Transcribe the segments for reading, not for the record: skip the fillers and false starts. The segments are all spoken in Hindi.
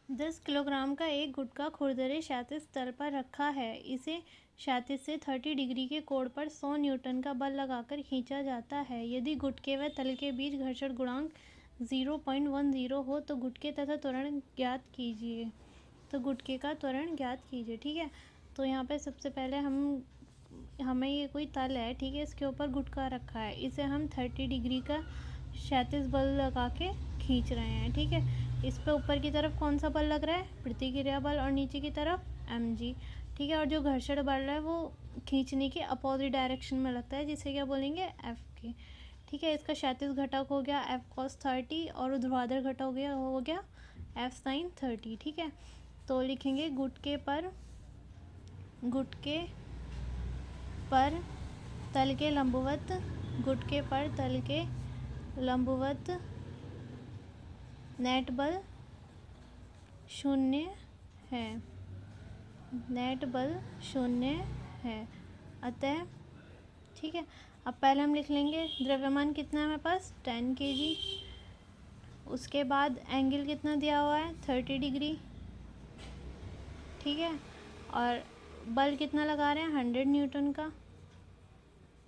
10 किलोग्राम का एक गुटखा खुरदरे क्षैतिज तल पर रखा है। इसे क्षैतिज से 30 डिग्री के कोण पर 100 न्यूटन का बल लगाकर खींचा जाता है। यदि गुटके व तल के बीच घर्षण गुणांक 0.10 हो तो गुटके तथा त्वरण ज्ञात कीजिए। तो गुटके का त्वरण ज्ञात कीजिए। ठीक है, तो यहाँ पे सबसे पहले हमें ये कोई तल है, ठीक है, इसके ऊपर गुटका रखा है, इसे हम 30 डिग्री का क्षैतिज बल लगा के खींच रहे हैं। ठीक है, इस पे ऊपर की तरफ कौन सा बल लग रहा है? प्रतिक्रिया बल, और नीचे की तरफ mg। ठीक है, और जो घर्षण बल है वो खींचने के अपोजिट डायरेक्शन में लगता है, जिसे क्या बोलेंगे? F के। ठीक है, इसका क्षैतिज घटक हो गया F cos 30 और ऊर्ध्वाधर घटक हो गया F sin 30। ठीक है, तो लिखेंगे गुटके पर तल के लंबवत, गुटके पर तल के लंबवत नेट बल 0 है, नेट बल 0 है। अतः ठीक है, अब पहले हम लिख लेंगे द्रव्यमान कितना है हमारे पास? 10 kg। उसके बाद एंगल कितना दिया हुआ है? 30 डिग्री। ठीक है, और बल कितना लगा रहे हैं? 100 न्यूटन का।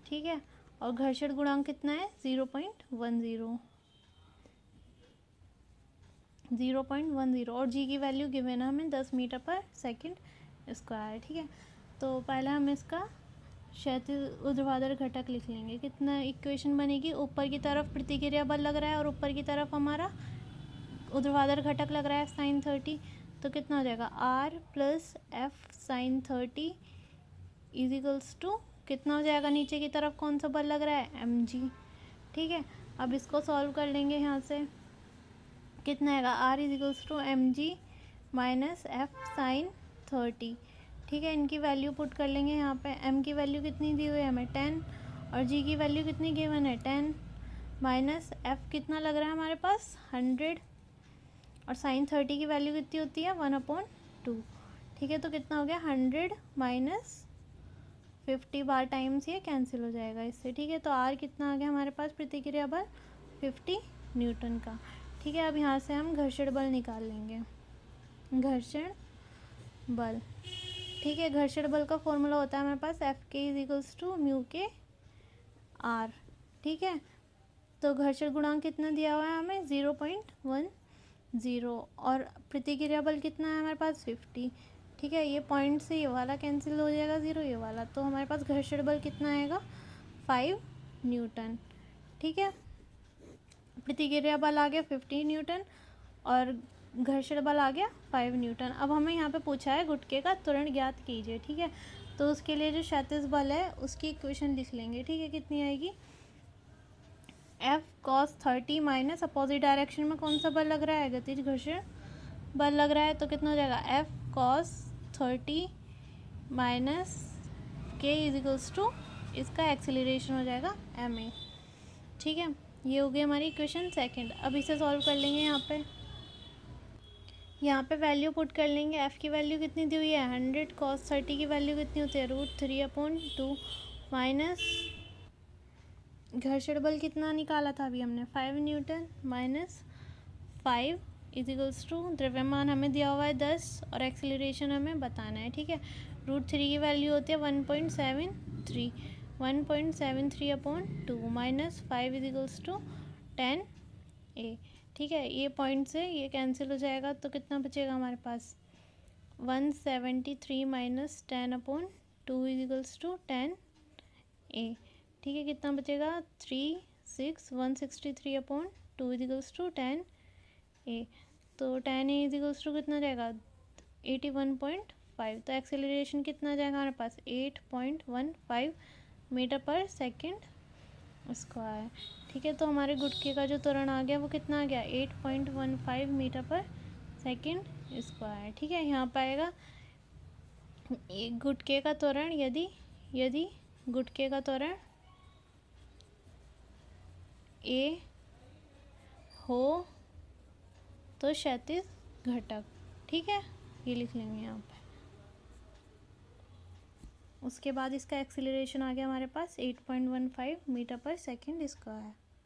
ठीक है, और घर्षण गुणांक कितना है? 0.10 और जी की वैल्यू गिवन है हमें 10 मीटर पर सेकंड स्क्वायर। ठीक है, तो पहले हम इसका क्षैतिज ऊर्ध्वाधर घटक लिख लेंगे। कितना इक्वेशन बनेगी? ऊपर की तरफ प्रतिक्रिया बल लग रहा है और ऊपर की तरफ हमारा ऊर्ध्वाधर घटक लग रहा है sin 30, तो कितना हो जाएगा? r plus F sine 30 is equals to कितना हो जाएगा? नीचे की तरफ कौन सा बल लग रहा है? mg। ठीक है, अब इसको सॉल्व कर लेंगे। यहाँ से कितना आएगा? r is equals to mg minus F sine 30। ठीक है, इनकी वैल्यू पुट कर लेंगे। यहाँ पे m की वैल्यू कितनी दी हुई है हमें? 10, और g की वैल्यू कितनी गिवन है? 10 माइनस f कितना लग रहा है हमारे पास? 100, और साइन 30 की वैल्यू कितनी होती है? 1/2। ठीक है, तो कितना हो गया? 100 माइनस 50 बार टाइम्स ये कैंसिल हो जाएगा इससे। ठीक है, तो r कितना आ गया हमारे पास? प्रतिक्रिया बल 50 न्यूटन का। ठीक है, अब यहाँ से हम घर्षण बल निकाल लेंगे। घर्षण बल, ठीक है, घर्षण बल का फॉर्मूला होता है हमारे पास Fk is equals to mu k r। ठीक है, तो घर्षण गुणांक कितना दिया हुआ है हमें? 0.10, और प्रतिक्रिया बल कितना है हमारे पास? 50। ठीक है, ये पॉइंट से ये वाला कैंसिल हो जाएगा 0, ये वाला, तो हमारे पास घर्षण बल कितना आएगा? 5 न्यूटन। ठीक है, प्रतिक्रिया बल आ गया 50 न्यूटन और घर्षण बल आ गया 5 न्यूटन। अब हमें यहाँ पे पूछा है गुटके का त्वरण ज्ञात कीजिए। ठीक है, तो उसके लिए जो क्षैतिज बल है उसकी इक्वेशन लिख लेंगे। ठीक है, कितनी आएगी? F cos 30 minus opposite direction में कौन सा बल लग रहा है? गतिज घर्षण बल लग रहा है, तो कितना हो जाएगा? F cos 30 minus k is equals to इसका एक्सीलरेशन हो जाएगा ma। ठीक है, ये हो गई हमारी इक्वेशन सेकंड। अब इसे सॉल्व कर लेंगे। यहाँ पे वैल्यू पुट कर लेंगे। F की वैल्यू कितनी दी हुई है? 100। cos 30 की वैल्यू कितनी होती है? √3/2 माइनस घर्षण बल कितना निकाला था अभी हमने? 5 newton minus 5 is equals to द्रव्यमान हमें दिया हुआ है 10 और एक्सीलरेशन हमें बताना है। ठीक है, √3 की वैल्यू होती है 1.73, 1.73/2 minus 5 is equals to 10a। ठीक है, ये पॉइंट से ये कैंसिल हो जाएगा, तो कितना बचेगा हमारे पास? 173 minus 10/2 is equals to 10a। ठीक है, कितना बचेगा? 163/2 इज इक्वल्स टू 10a, तो 10a इज इक्वल्स टू कितना जाएगा? 81.5। तो एक्सेलरेशन कितना जाएगा हमारे पास? 8.15 मीटर पर सेकंड स्क्वायर। ठीक है, तो हमारे गुटके का जो त्वरण आ गया वो कितना आ गया? 8.15 मीटर पर सेकंड स्क्वायर। ठीक है, यहाँ पर आएगा गुटके का त्वरण, यदि गुटके का त्वरण ए हो तो क्षैतिज घटक। ठीक है, ये लिख लेंगे यहाँ पे। उसके बाद इसका एक्सीलरेशन आ गया हमारे पास 8.15 मीटर पर सेकंड स्क्वायर।